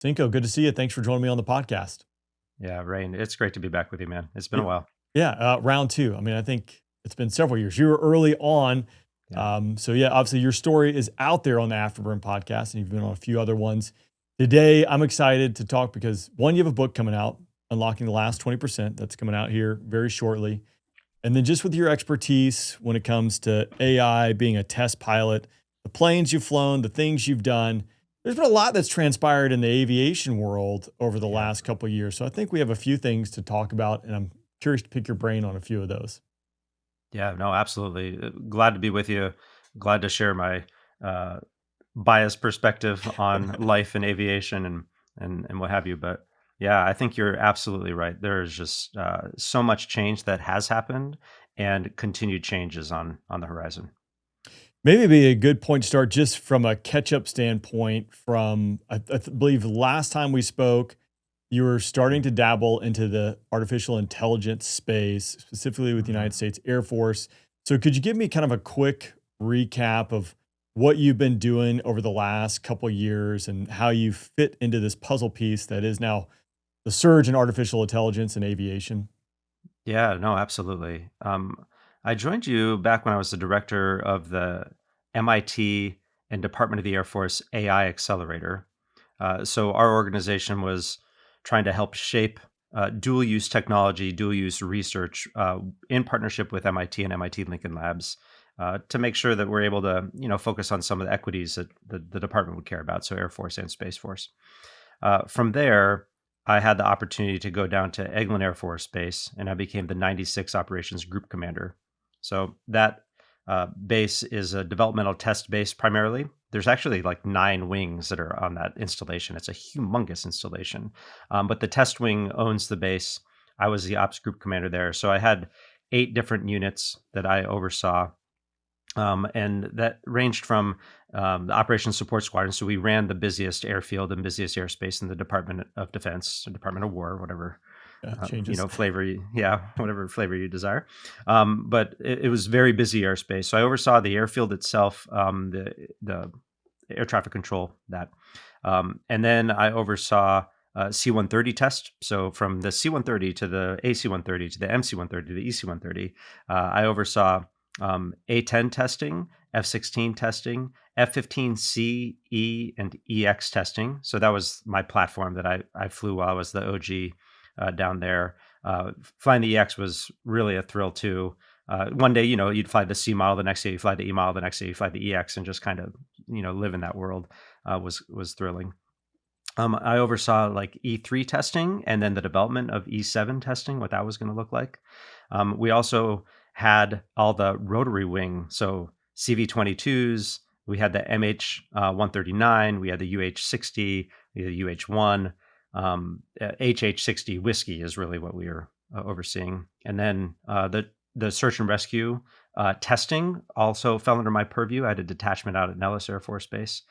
Cinco, good to see you. Thanks for joining me on the podcast. Yeah, Rain, it's great to be back with you, man. It's been Yeah, a while. yeah, round two. I mean, I think it's been several years. You were early on. Yeah. So, yeah, obviously your story is out there on the Afterburn podcast, and you've been on a few other ones. Today, I'm excited to talk because one, you have a book coming out, Unlocking the Last 20%, that's coming out here very shortly. And then just with your expertise when it comes to AI, being a test pilot, the planes you've flown, the things you've done, there's been a lot that's transpired in the aviation world over the Yeah. last couple of years. So I think we have a few things to talk about, and I'm curious to pick your brain on a few of those. Yeah, no, absolutely. Glad to be with you. Glad to share my uh, biased perspective on life and aviation and what have you. But yeah, I think you're absolutely right. There is just so much change that has happened and continued changes on the horizon. Maybe it'd be a good point to start just from a catch up standpoint. I believe last time we spoke, you were starting to dabble into the artificial intelligence space, specifically with the Mhm. United States Air Force. So, could you give me kind of a quick recap of what you've been doing over the last couple of years and how you fit into this puzzle piece that is now the surge in artificial intelligence and aviation? Yeah, no, absolutely. I joined you back when I was the director of the MIT and Department of the Air Force AI Accelerator. So our organization was trying to help shape dual use technology, dual use research in partnership with MIT and MIT Lincoln Labs to make sure that we're able to, focus on some of the equities that the department would care about, so Air Force and Space Force. From there, I had the opportunity to go down to Eglin Air Force Base, and I became the 96 Operations Group Commander. So that base is a developmental test base primarily. There's actually like 9 wings that are on that installation. It's a humongous installation, but the test wing owns the base. I was the ops group commander there, so I had 8 different units that I oversaw, and that ranged from the operations support squadron. So we ran the busiest airfield and busiest airspace in the Department of Defense, or Department of War, whatever Changes. flavor, yeah, whatever flavor you desire. But it was very busy airspace. So I oversaw the airfield itself, the air traffic control that, and then I oversaw. C-130 test. So from the C-130 to the AC-130 to the MC-130 to the EC-130, I oversaw A10 testing, F-16 testing, F-15C, E, and EX testing. So that was my platform that I flew while I was the OG down there. Flying the EX was really a thrill too. One day, you'd fly the C model, the next day you fly the E model, the next day you fly the EX, and just kind of, live in that world was thrilling. I oversaw like E3 testing and then the development of E7 testing, what that was going to look like. We also had all the rotary wing, so CV-22s. We had the MH 139. We had the UH-60. We had the UH-1. HH-60 whiskey is really what we were overseeing, and then the search and rescue testing also fell under my purview. I had a detachment out at Nellis Air Force Base,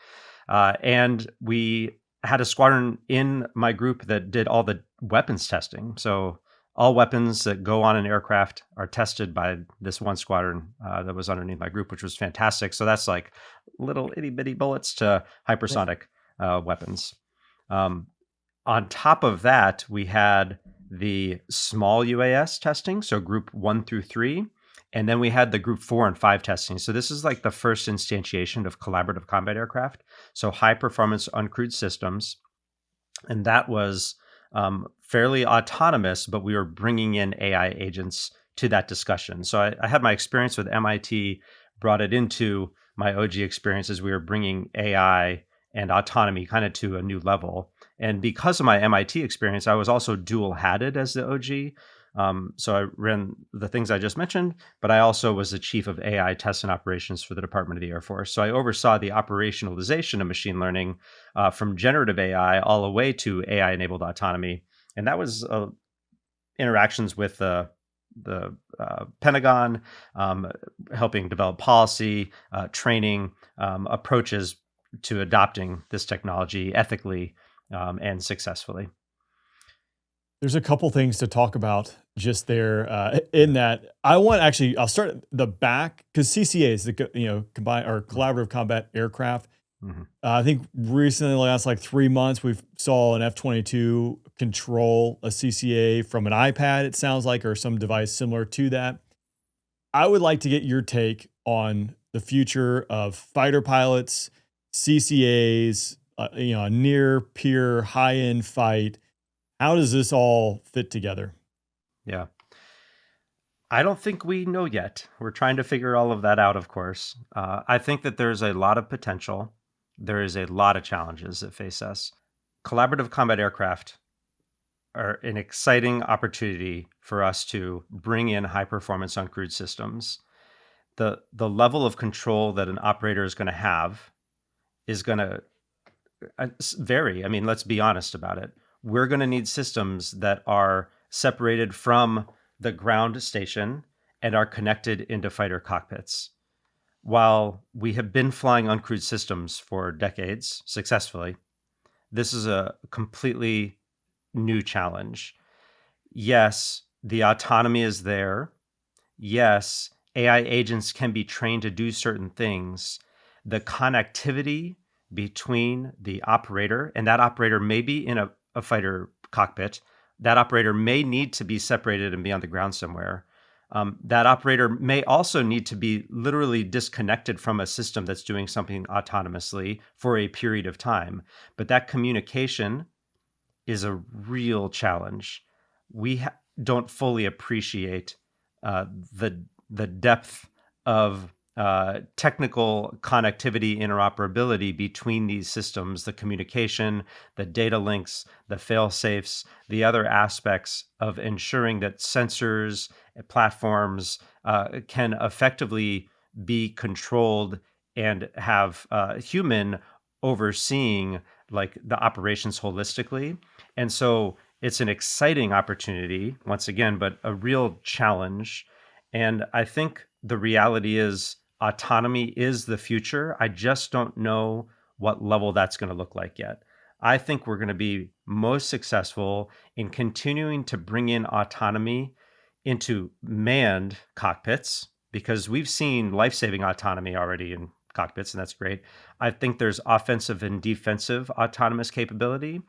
and we had a squadron in my group that did all the weapons testing. So all weapons that go on an aircraft are tested by this one squadron that was underneath my group, which was fantastic. So that's like little itty bitty bullets to Right. hypersonic weapons. Um, on top of that, we had the small UAS testing, so group 1 through 3. And then we had the group 4 and 5 testing. So this is like the first instantiation of collaborative combat aircraft. So high performance uncrewed systems. And that was fairly autonomous, but we were bringing in AI agents to that discussion. So I had my experience with MIT, brought it into my OG experiences. We were bringing AI and autonomy kind of to a new level. And because of my MIT experience, I was also dual hatted as the OG. So I ran the things I just mentioned, but I also was the chief of AI tests and operations for the Department of the Air Force. So I oversaw the operationalization of machine learning from generative AI all the way to AI enabled autonomy. And that was interactions with the Pentagon, helping develop policy, training, approaches to adopting this technology ethically and successfully. There's a couple things to talk about just there in that. I'll start at the back because CCA is the combined or collaborative combat aircraft. Hmm. I think recently, the last like 3 months, we've saw an F-22 control a CCA from an iPad, it sounds like, or some device similar to that. I would like to get your take on the future of fighter pilots, CCAs, a near peer high end fight. How does this all fit together? Yeah. I don't think we know yet. We're trying to figure all of that out, of course. I think that there's a lot of potential. There is a lot of challenges that face us. Collaborative combat aircraft are an exciting opportunity for us to bring in high performance uncrewed systems. The level of control that an operator is going to have is going to vary. I mean, let's be honest about it. We're going to need systems that are separated from the ground station and are connected into fighter cockpits. While we have been flying uncrewed systems for decades successfully, this is a completely new challenge. Yes, the autonomy is there. Yes, AI agents can be trained to do certain things. The connectivity between the operator, and that operator may be in a fighter cockpit, that operator may need to be separated and be on the ground somewhere. That operator may also need to be literally disconnected from a system that's doing something autonomously for a period of time. But that communication is a real challenge. We don't fully appreciate uh, the the depth of technical connectivity interoperability between these systems, the communication, the data links, the fail safes, the other aspects of ensuring that sensors, platforms can effectively be controlled and have human overseeing like the operations holistically. And so it's an exciting opportunity once again, but a real challenge. And I think the reality is autonomy is the future. I just don't know what level that's going to look like yet. I think we're going to be most successful in continuing to bring in autonomy into manned cockpits because we've seen life-saving autonomy already in cockpits, and that's great. I think there's offensive and defensive autonomous capability,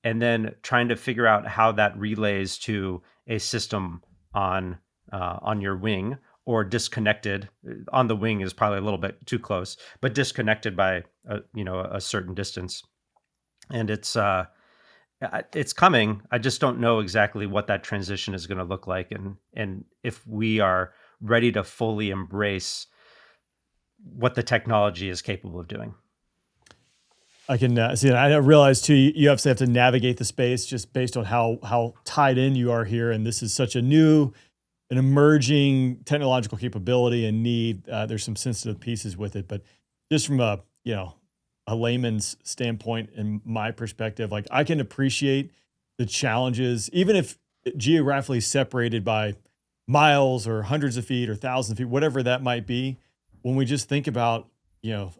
and then trying to figure out how that relays to a system on your wing or disconnected on the wing is probably a little bit too close, but disconnected by a certain distance. And it's coming. I just don't know exactly what that transition is going to look like, and if we are ready to fully embrace what the technology is capable of doing. I can see that. I realize too, you obviously have to navigate the space just based on how tied in you are here. And this is such a new, an emerging technological capability and need. There's some sensitive pieces with it, but just from a layman's standpoint, in my perspective, like I can appreciate the challenges, even if geographically separated by miles or hundreds of feet or thousands of feet, whatever that might be. When we just think about, you know,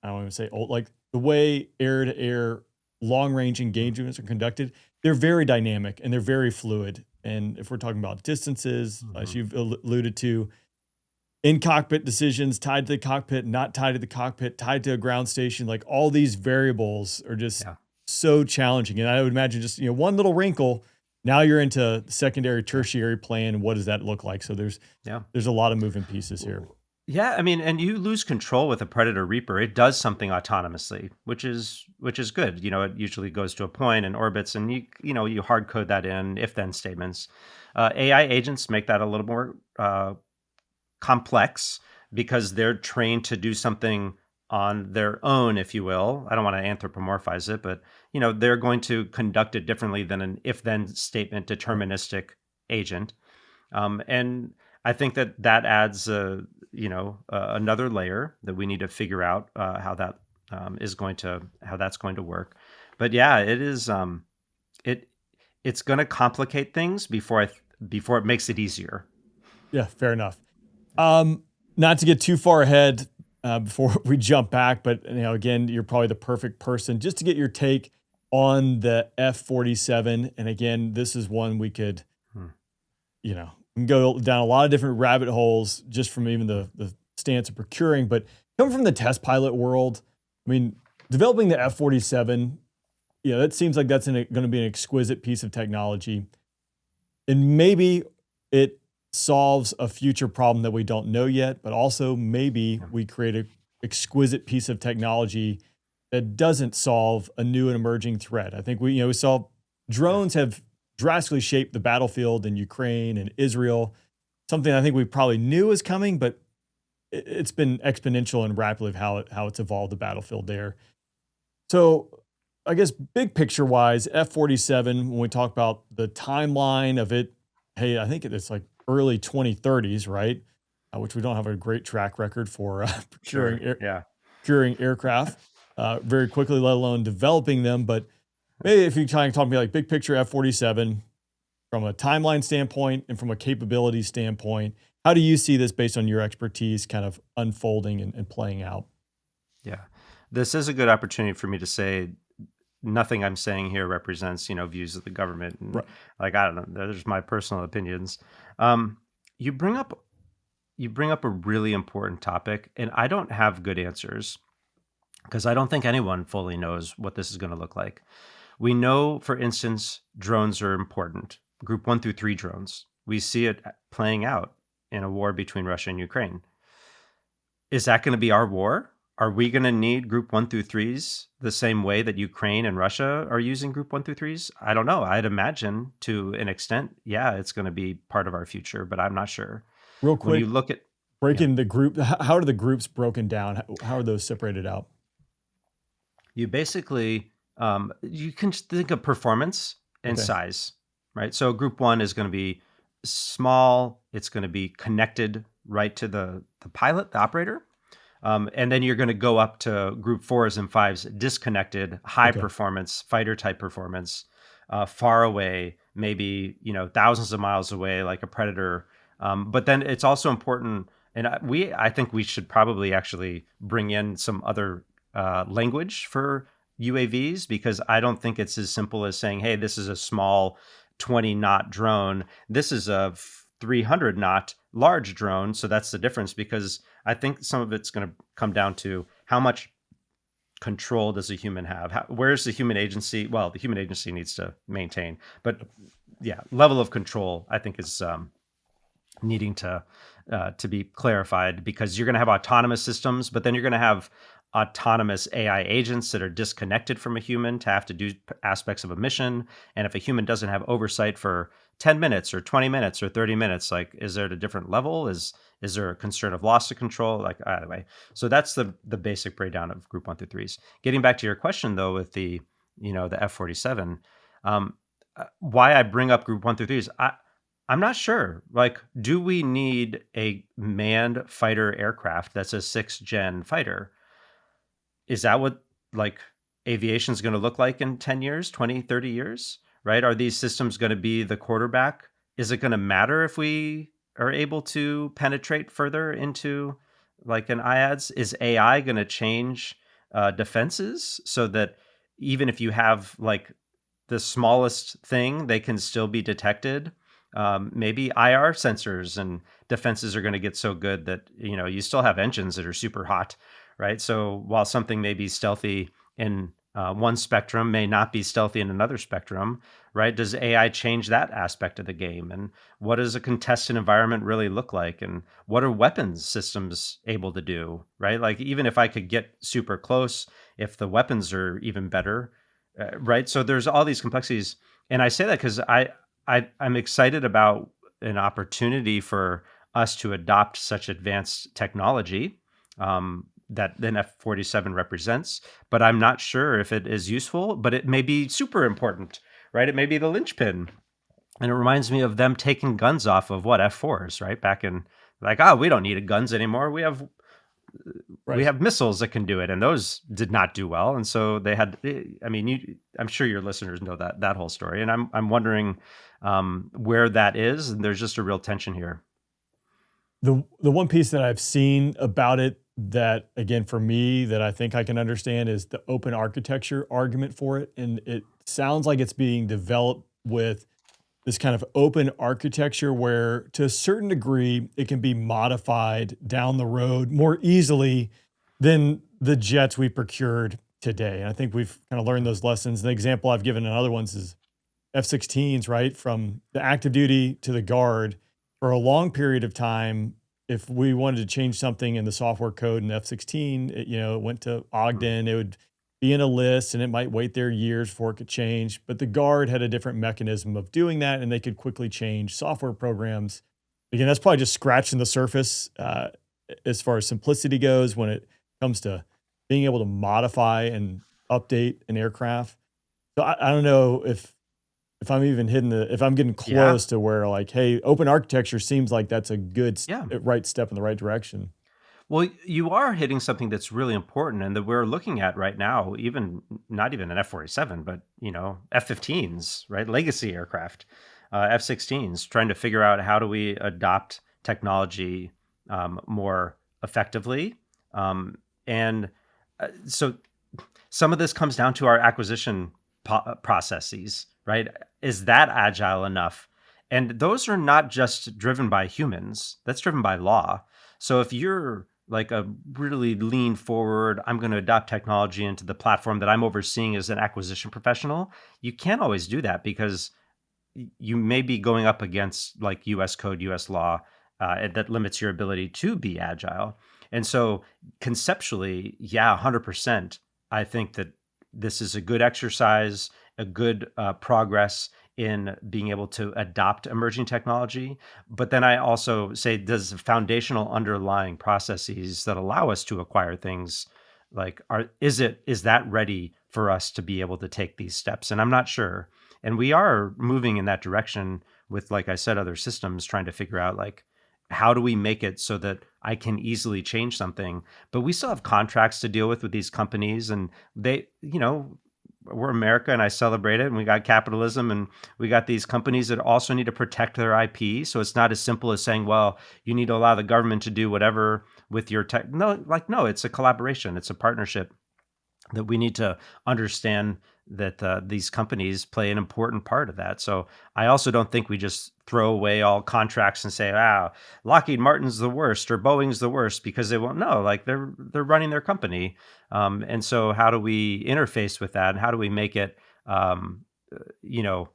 I don't even say old, like the way air to air long range engagements are conducted, they're very dynamic and they're very fluid. And if we're talking about distances, as Mhm. you've alluded to, in cockpit decisions tied to the cockpit, not tied to the cockpit, tied to a ground station, like all these variables are just Yeah, so challenging. And I would imagine just, one little wrinkle, now you're into secondary, yeah, tertiary plan. What does that look like? So yeah. there's a lot of moving pieces here. Yeah, I mean, and you lose control with a Predator Reaper. It does something autonomously, which is good. It usually goes to a point and orbits, and you hard code that in if then statements. AI agents make that a little more complex because they're trained to do something on their own, if you will. I don't want to anthropomorphize it, but they're going to conduct it differently than an if then statement Right. deterministic agent. And I think that adds another layer that we need to figure out how that how that's going to work. But yeah, it is it it's going to complicate things before it makes it easier. Yeah, fair enough. Um, Not to get too far ahead before we jump back, but again, you're probably the perfect person just to get your take on the F-47. And again, this is one we could, Hmm. we can go down a lot of different rabbit holes just from even Hmm. the stance of procuring, but coming from the test pilot world, I mean, developing the F-47, yeah, that seems like that's going to be an exquisite piece of technology. And maybe it solves a future problem that we don't know yet, but also maybe Yeah. we create an exquisite piece of technology that doesn't solve a new and emerging threat. I think we saw Yeah. drones have drastically shaped the battlefield in Ukraine and Israel. Something I think we probably knew was coming, but it's been exponential and rapidly of how it's evolved the battlefield there. So I guess big picture wise, F-47, when we talk about the timeline of it, hey, I think it's like early 2030s, right? Which we don't have a great track record for Sure. Yeah. procuring aircraft very quickly, let alone developing them. But maybe if you try and talk to me like big picture F-47 from a timeline standpoint and from a capability standpoint, how do you see this based on your expertise kind of unfolding and playing out? Yeah. This is a good opportunity for me to say nothing I'm saying here represents, views of the government. And Right. like, I don't know, there's my personal opinions. Um, you bring up a really important topic, and I don't have good answers because I don't think anyone fully knows what this is going to look like. We know, for instance, drones are important. Group 1 through 3 drones. We see it playing out in a war between Russia and Ukraine. Is that going to be our war? Are we going to need Group 1 through 3s the same way that Ukraine and Russia are using Group 1 through 3s? I don't know. I'd imagine to an extent, yeah, it's going to be part of our future, but I'm not sure. Real When you quick, look at, yeah, breaking the group, how are the groups broken down? How are those separated out? you basically, you can just think of performance and Okay. size, right? So Group 1 is going to be small. It's going to be connected right to the pilot, the operator. And then you're going to go up to Group 4s and 5s, disconnected, high Okay. performance, fighter type performance, far away, maybe thousands of miles away, like a Predator. But then it's also important, and I think we should probably actually bring in some other language for UAVs, because I don't think it's as simple as saying, "Hey, this is a small 20-knot drone. This is a 300-knot large drone." So that's the difference, because I think some of it's going to come down to how much control does a human have? Where's the human agency? Well, the human agency needs to maintain, but yeah, level of control I think is needing to be clarified, because you're going to have autonomous systems, but then you're going to have autonomous AI agents that are disconnected from a human to have to do aspects of a mission. And if a human doesn't have oversight for 10 minutes or 20 minutes or 30 minutes, like, is there at a different level? Is there a concern of loss of control? Like, either way. So that's the basic breakdown of Group 1 through 3s. Getting back to your question though, with the F-47, why I bring up Group 1 through 3s, I'm not sure. Like, do we need a manned fighter aircraft that's a 6th gen fighter? Is that what, like, aviation is going to look like in 10 years, 20, 30 years? Right? Are these systems going to be the quarterback? Is it going to matter if we are able to penetrate further into like an IADS? Is AI going to change defenses so that even if you have like the smallest thing, they can still be detected? Maybe IR sensors and defenses are going to get so good that you still have engines that are super hot, right? So while something may be stealthy in one spectrum, may not be stealthy in another spectrum, right? Does AI change that aspect of the game? And what does a contested environment really look like? And what are weapons systems able to do, right? Like, even if I could get super close, if the weapons are even better, right? So there's all these complexities, and I say that because I'm excited about an opportunity for us to adopt such advanced technology that then F-47 represents, but I'm not sure if it is useful. But it may be super important, right? It may be the linchpin, and it reminds me of them taking guns off of F-4s, right? Back in, like, oh, we don't need guns anymore. We Right. have missiles that can do it, and those did not do well, and so they had. I mean, I'm sure your listeners know that whole story, and I'm wondering where that is, and there's just a real tension here. The one piece that I've seen about it that, again, for me, that I think I can understand is the open architecture argument for it. And it sounds like it's being developed with this kind of open architecture where, to a certain degree, it can be modified down the road more easily than the jets we procured today. And I think we've kind of learned those lessons. The example I've given in other ones is F-16s, right? From the active duty to the guard for a long period of time. If we wanted to change something in the software code in F-16, it went to Mm. Ogden. It would be in a list and it might wait there years before it could change. But the guard had a different mechanism of doing that and they could quickly change software programs. Again, that's probably just scratching the surface as far as simplicity goes when it comes to being able to modify and update an aircraft. So I don't know if I'm even hitting if I'm getting Yeah. close to where like, hey, open architecture seems like that's a good Yeah. right step in the right direction. Well, you are hitting something that's really important and that we're looking at right now, even not even an F-47, but F-15s, right? Legacy aircraft, F-16s, trying to figure out how do we adopt technology more effectively. And so some of this comes down to our acquisition processes, right? Is that agile enough? And those are not just driven by humans, that's driven by law. So if you're like a really lean forward, I'm going to adopt technology into the platform that I'm overseeing as an acquisition professional, you can't always do that because you may be going up against like US code, US law that limits your ability to be agile. And so conceptually, yeah, 100%. I think that this is a good exercise, a good progress in being able to adopt emerging technology. But then I also say, does the foundational underlying processes that allow us to acquire things like is that ready for us to be able to take these steps? And I'm not sure. And we are moving in that direction with, like I said, other systems trying to figure out like how do we make it so that I can easily change something, but we still have contracts to deal with these companies, and we're America and I celebrate it, and we got capitalism and we got these companies that also need to protect their IP. So it's not as simple as saying, well, you need to allow the government to do whatever with your tech. No, it's a collaboration, it's a partnership that we need to understand that these companies play an important part of that. So I also don't think we just throw away all contracts and say, "Wow, Lockheed Martin's the worst or Boeing's the worst," because they won't know. Like they're running their company, and so how do we interface with that, and how do we make it, you know,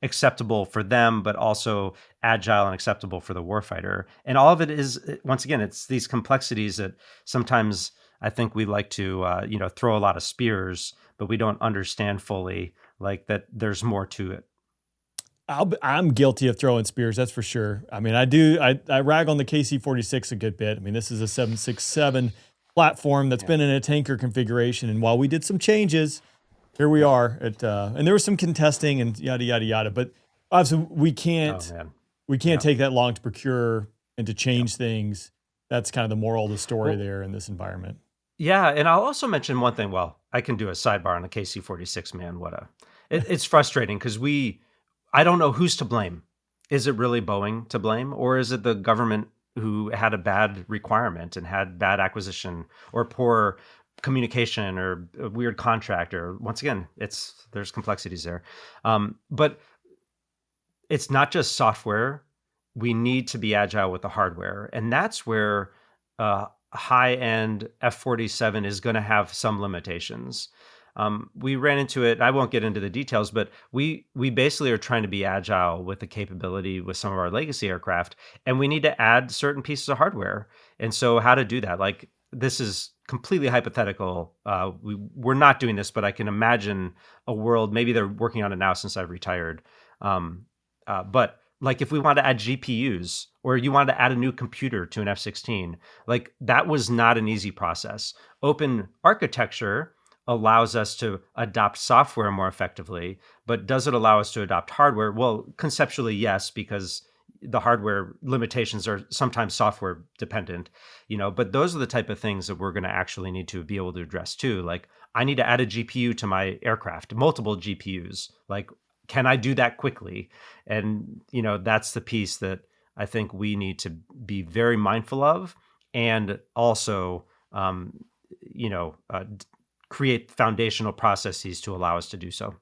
acceptable for them, but also agile and acceptable for the warfighter? And all of it is, once again, it's these complexities that sometimes I think we like to, throw a lot of spears, but we don't understand fully like that there's more to it. I'm guilty of throwing spears, that's for sure. I mean, I do. I rag on the KC-46 a good bit. I mean, this is a 767 platform that's Yeah. been in a tanker configuration, and while we did some changes, here we Yep. are. And there was some contesting and yada yada yada. But obviously, Oh man. we can't Yeah. take that long to procure and to Yep. change things. That's kind of the moral of the story Well, there in this environment. yeah, and I'll also mention one thing. Well, I can do a sidebar on the KC-46, man. It's frustrating because I don't know who's to blame. Is it really Boeing to blame, or is it the government who had a bad requirement and had bad acquisition or poor communication or a weird contract? Or once again, there's complexities there, but it's not just software. We need to be agile with the hardware, and that's where high end F-47 is going to have some limitations. We ran into it. I won't get into the details, but we basically are trying to be agile with the capability with some of our legacy aircraft, and we need to add certain pieces of hardware. And so, how to do that? Like this is completely hypothetical. We're not doing this, but I can imagine a world. Maybe they're working on it now since I've retired. Um, but like if we want to add GPUs or you want to add a new computer to an F-16, like that was not an easy process. Open architecture allows us to adopt software more effectively, but does it allow us to adopt hardware? Well, conceptually, yes, because the hardware limitations are sometimes software dependent, but those are the type of things that we're going to actually need to be able to address too. Like I need to add a GPU to my aircraft, multiple GPUs. Like, can I do that quickly? And, that's the piece that I think we need to be very mindful of and also, you know, uh, d- create foundational processes to allow us to do so.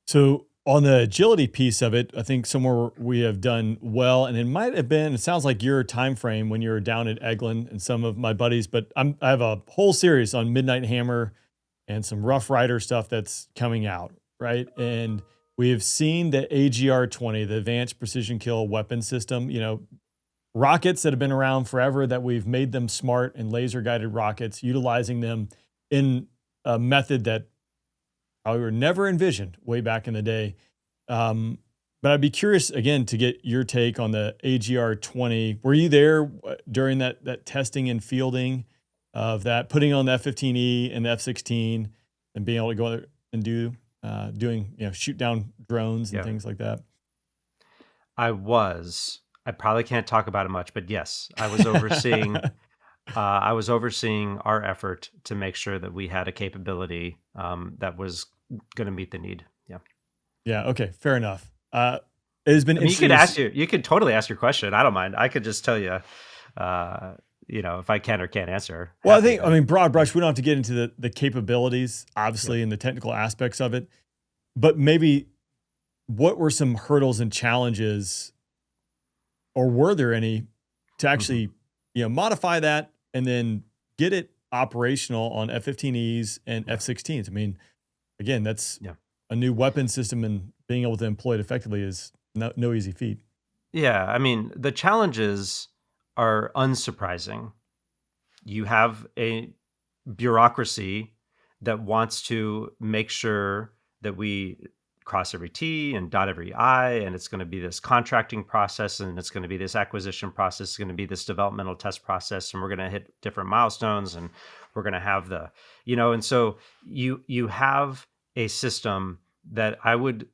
So On the agility piece of it, I think somewhere we have done well, and it might have been. It sounds like your time frame when you were down at Eglin and some of my buddies, but I have a whole series on Midnight Hammer and some Rough Rider stuff that's coming out, right? And we have seen the AGR-20, the Advanced Precision Kill Weapon System. Rockets that have been around forever, that we've made them smart and laser guided rockets, utilizing them in a method that we were never envisioned way back in the day. But I'd be curious again to get your take on the AGR-20. Were you there during that testing and fielding of that, putting on the F-15E and the F-16, and being able to go there and doing shoot down drones and Yeah. things like that? I probably can't talk about it much, but yes, I was overseeing. I was overseeing our effort to make sure that we had a capability that was going to meet the need. Yeah. Yeah. Okay. Fair enough. It has been I mean, interesting. you could totally ask your question. I don't mind. I could just tell you, if I can or can't answer. Well, Happy to. broad brush, we don't have to get into the capabilities, Yeah. obviously, and the technical aspects of it, but maybe what were some hurdles and challenges, or were there any, to Mhm. actually, modify that and then get it operational on F-15Es and Yeah. F-16s? I mean, again, that's Yeah. a new weapon system, and being able to employ it effectively is no easy feat. Yeah. I mean, the challenges are unsurprising. You have a bureaucracy that wants to make sure that we cross every T and dot every I, and it's going to be this contracting process, and it's going to be this acquisition process, it's going to be this developmental test process, and we're going to hit different milestones, and we're going to have and so you have a system that I would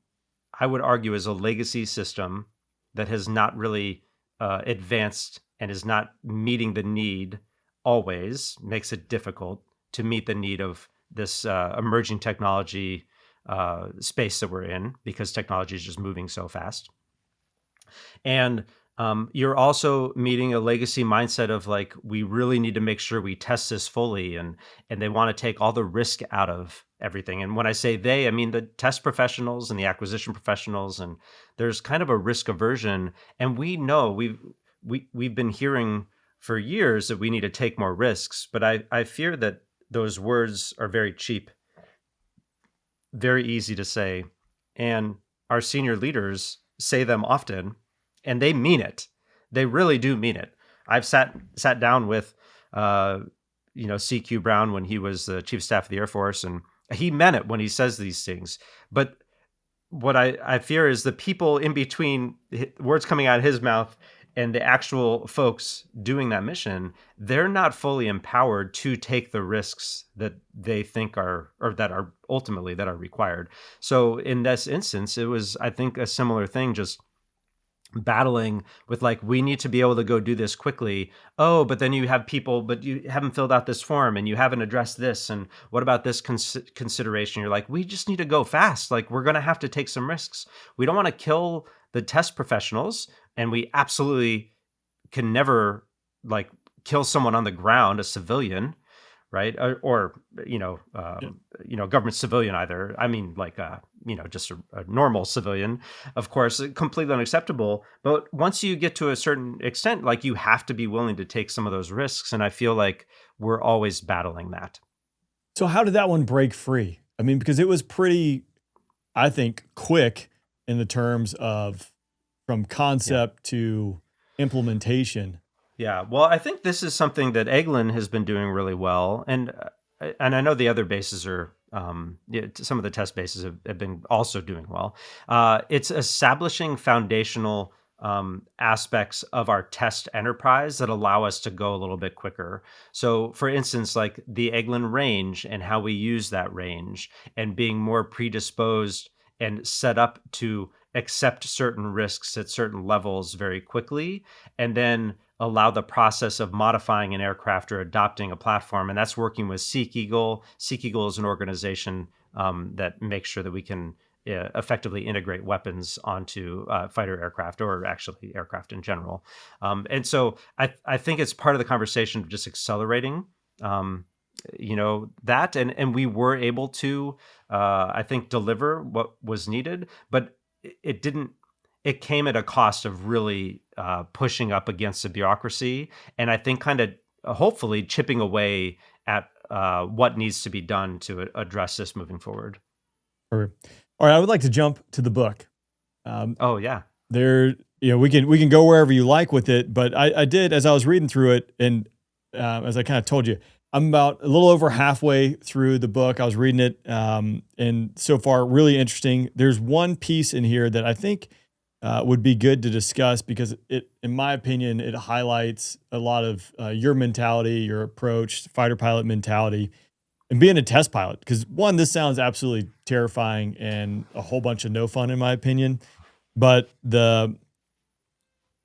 argue is a legacy system that has not really advanced and is not meeting the need, always makes it difficult to meet the need of this emerging technology space that we're in, because technology is just moving so fast. And you're also meeting a legacy mindset of, like, we really need to make sure we test this fully, and they want to take all the risk out of everything. And when I say they, I mean the test professionals and the acquisition professionals, and there's kind of a risk aversion. And we know we've been hearing for years that we need to take more risks, but I fear that those words are very cheap, very easy to say, and our senior leaders say them often, and they mean it. They really do mean it. I've sat down with CQ Brown when he was the chief of staff of the Air Force, and he meant it when he says these things. But what I fear is the people in between words coming out of his mouth and the actual folks doing that mission, they're not fully empowered to take the risks that they think are, or that are ultimately that are required. So in this instance, it was, I think, a similar thing, just battling with, like, we need to be able to go do this quickly. Oh, but then you have people, but you haven't filled out this form, and you haven't addressed this, and what about this consideration? You're like, we just need to go fast. Like, we're going to have to take some risks. We don't want to kill the test professionals, and we absolutely can never, like, kill someone on the ground, a civilian, right? Or government civilian either. I mean, like, just a normal civilian, of course, completely unacceptable. But once you get to a certain extent, like, you have to be willing to take some of those risks. And I feel like we're always battling that. So how did that one break free? I mean, because it was pretty, I think, quick in the terms of from concept to implementation. Yeah, well, I think this is something that Eglin has been doing really well, and I know the other bases are, some of the test bases have been also doing well. It's establishing foundational aspects of our test enterprise that allow us to go a little bit quicker. So, for instance, like the Eglin range and how we use that range, and being more predisposed and set up to accept certain risks at certain levels very quickly, and then allow the process of modifying an aircraft or adopting a platform. And that's working with Seek Eagle. Seek Eagle is an organization that makes sure that we can effectively integrate weapons onto fighter aircraft, or actually aircraft in general. And so I think it's part of the conversation of just accelerating that, and we were able to, I think, deliver what was needed, but it didn't. It came at a cost of really pushing up against the bureaucracy, and I think kind of hopefully chipping away at what needs to be done to address this moving forward. Or, all right, I would like to jump to the book. Um, Oh yeah, there, we can go wherever you like with it, but I did, as I was reading through it, and as I kind of told you, I'm about a little over halfway through the book. I was reading it, and so far, really interesting. There's one piece in here that I think would be good to discuss because in my opinion, it highlights a lot of your mentality, your approach, fighter pilot mentality, and being a test pilot. Because one, this sounds absolutely terrifying and a whole bunch of no fun, in my opinion. But the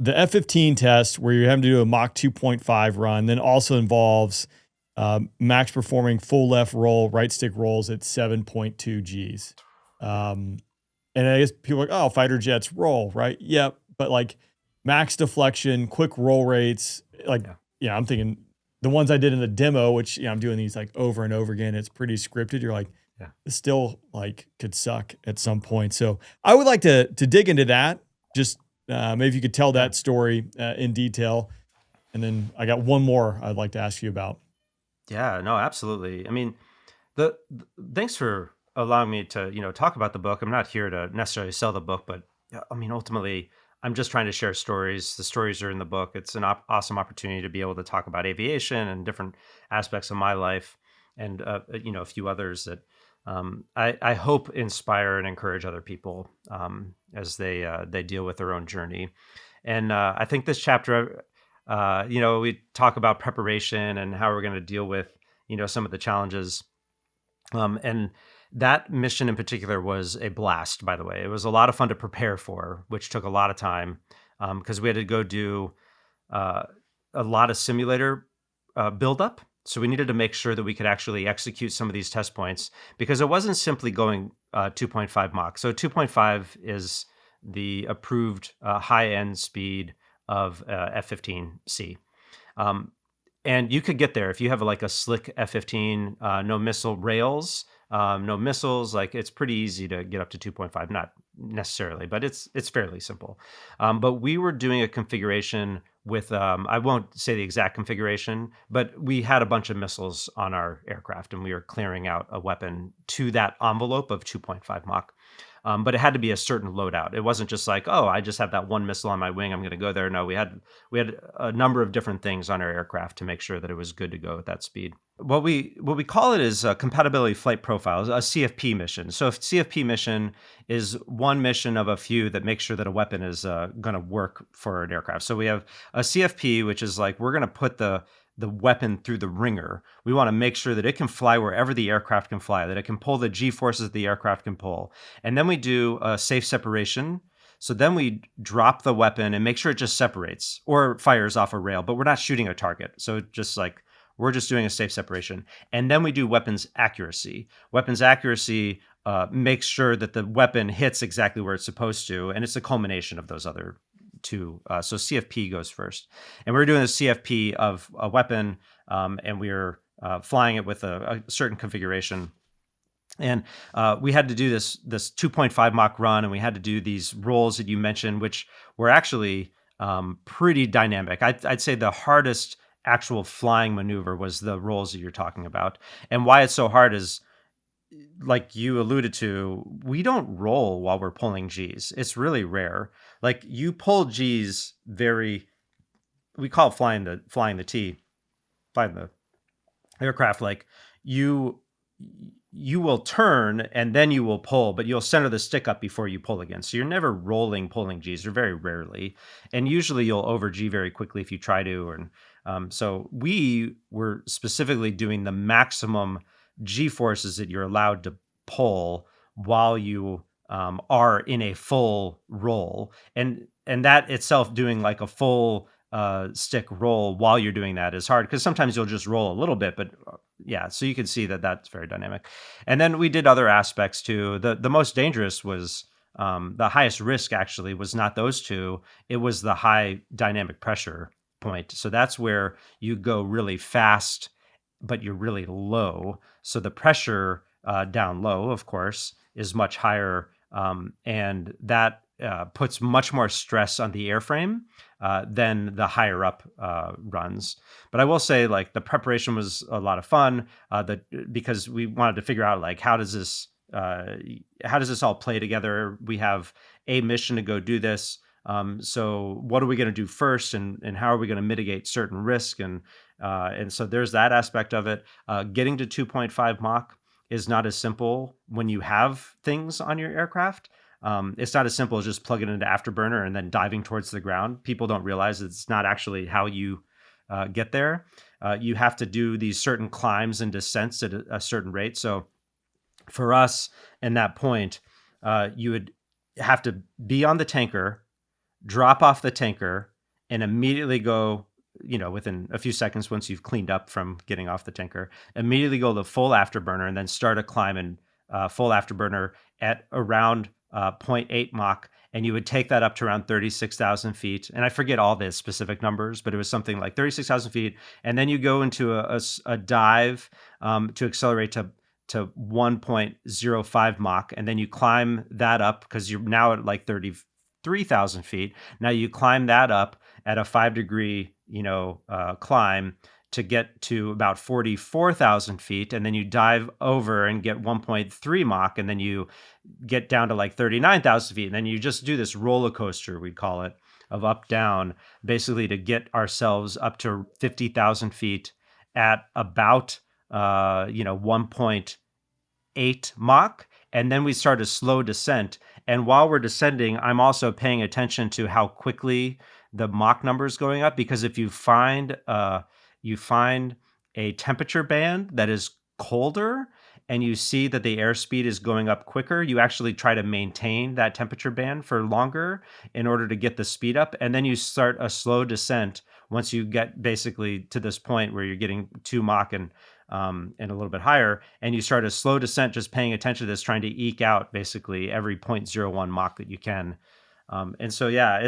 F-15 test where you're having to do a Mach 2.5 run, then also involves max performing full left roll, right stick rolls at 7.2 Gs. Um, and I guess people are like, oh, fighter jets roll, right? Yeah, but like max deflection, quick roll rates, like, yeah, yeah, I'm thinking the ones I did in the demo, which I'm doing these like over and over again. It's pretty scripted. You're like, yeah. this still like could suck at some point. So I would like to dig into that. Just maybe you could tell Yeah. that story in detail, and then I got one more I'd like to ask you about. Yeah, no, absolutely. I mean, thanks for allowing me to, talk about the book. I'm not here to necessarily sell the book, but yeah, I mean, ultimately, I'm just trying to share stories. The stories are in the book. It's an awesome opportunity to be able to talk about aviation and different aspects of my life, and a few others that I hope inspire and encourage other people as they deal with their own journey. And I think this chapter, we talk about preparation and how we're going to deal with, some of the challenges. And that mission in particular was a blast, by the way. It was a lot of fun to prepare for, which took a lot of time because we had to go do uh, a lot of simulator buildup. So we needed to make sure that we could actually execute some of these test points because it wasn't simply going 2.5 Mach. So 2.5 is the approved high end speed of F-15C. Um, and you could get there if you have like a slick F-15, no missile rails, no missiles. Like it's pretty easy to get up to 2.5. Not necessarily, but it's fairly simple. But we were doing a configuration with I won't say the exact configuration, but we had a bunch of missiles on our aircraft, and we were clearing out a weapon to that envelope of 2.5 Mach. But it had to be a certain loadout. It wasn't just like, oh, I just have that one missile on my wing, I'm going to go there. No, we had a number of different things on our aircraft to make sure that it was good to go at that speed. What we call it is a compatibility flight profile, a CFP mission. So, if CFP mission is one mission of a few that makes sure that a weapon is going to work for an aircraft. So we have a CFP, which is like we're going to put the weapon through the ringer. We want to make sure that it can fly wherever the aircraft can fly, that it can pull the G forces the aircraft can pull. And then we do a safe separation. So then we drop the weapon and make sure it just separates or fires off a rail, but we're not shooting a target. So just like we're just doing a safe separation. And then we do weapons accuracy. Weapons accuracy makes sure that the weapon hits exactly where it's supposed to. And it's a culmination of those other two. So CFP goes first. And we're doing a CFP of a weapon, and we're flying it with a certain configuration. And we had to do this 2.5 Mach run, and we had to do these rolls that you mentioned, which were actually pretty dynamic. I'd say the hardest actual flying maneuver was the rolls that you're talking about. And why it's so hard is, like you alluded to, we don't roll while we're pulling G's. It's really rare. Like you pull G's we call it flying the T, flying the aircraft. Like you you will turn and then you will pull, but you'll center the stick up before you pull again. So you're never pulling G's, or very rarely. And usually you'll over G very quickly if you try to. And so we were specifically doing the maximum G forces that you're allowed to pull while you are in a full roll. And that itself, doing like a full stick roll while you're doing that, is hard because sometimes you'll just roll a little bit, but yeah, so you can see that that's very dynamic. And then we did other aspects too. The most dangerous was the highest risk actually was not those two. It was the high dynamic pressure point. So that's where you go really fast, but you're really low. So the pressure down low, of course, is much higher, and that puts much more stress on the airframe than the higher up runs. But I will say, like, the preparation was a lot of fun, because we wanted to figure out, like, how does this all play together? We have a mission to go do this. So what are we going to do first, and how are we going to mitigate certain risk? And so there's that aspect of it. Getting to 2.5 Mach is not as simple when you have things on your aircraft. It's not as simple as just plugging it into Afterburner and then diving towards the ground. People don't realize it's not actually how you get there. You have to do these certain climbs and descents at a certain rate. So for us, in that point, you would have to be on the tanker, drop off the tanker, and immediately go, within a few seconds, once you've cleaned up from getting off the tanker, immediately go to full Afterburner and then start a climb in full Afterburner at around 0.8 Mach. And you would take that up to around 36,000 feet. And I forget all the specific numbers, but it was something like 36,000 feet. And then you go into a dive to accelerate to 1.05 Mach. And then you climb that up because you're now at like 33,000 feet. Now you climb that up at a 5-degree, climb to get to about 44,000 feet. And then you dive over and get 1.3 Mach. And then you get down to like 39,000 feet. And then you just do this roller coaster, we'd call it, of up, down, basically to get ourselves up to 50,000 feet at about, 1.8 Mach. And then we start a slow descent. And while we're descending, I'm also paying attention to how quickly the Mach number is going up, because if you find a temperature band that is colder and you see that the airspeed is going up quicker, you actually try to maintain that temperature band for longer in order to get the speed up. And then you start a slow descent once you get basically to this point where you're getting 2 Mach and a little bit higher, and you start a slow descent, just paying attention to this, trying to eke out basically every 0.01 Mach that you can. And so, yeah,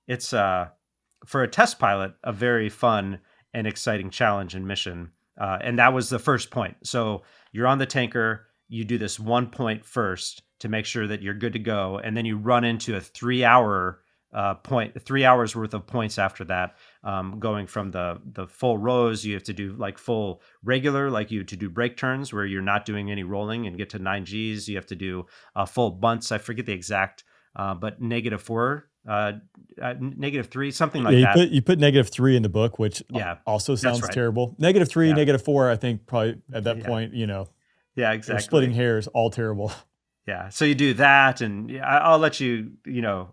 it's for a test pilot, a very fun and exciting challenge and mission. And that was the first point. So you're on the tanker, you do this 1 point first to make sure that you're good to go. And then you run into a 3-hour point, 3 hours worth of points after that, going from the full rows. You have to do like full regular, like you to do brake turns where you're not doing any rolling and get to 9 Gs. You have to do full bunts. I forget the exact, but -4, -3, something like that. You put -3 in the book, which Yeah, also that's sounds right. terrible. -3, Yeah, -4, I think probably at that yeah, point, yeah, we're splitting exactly. hairs, all terrible. Yeah, so you do that, and yeah, I'll let you,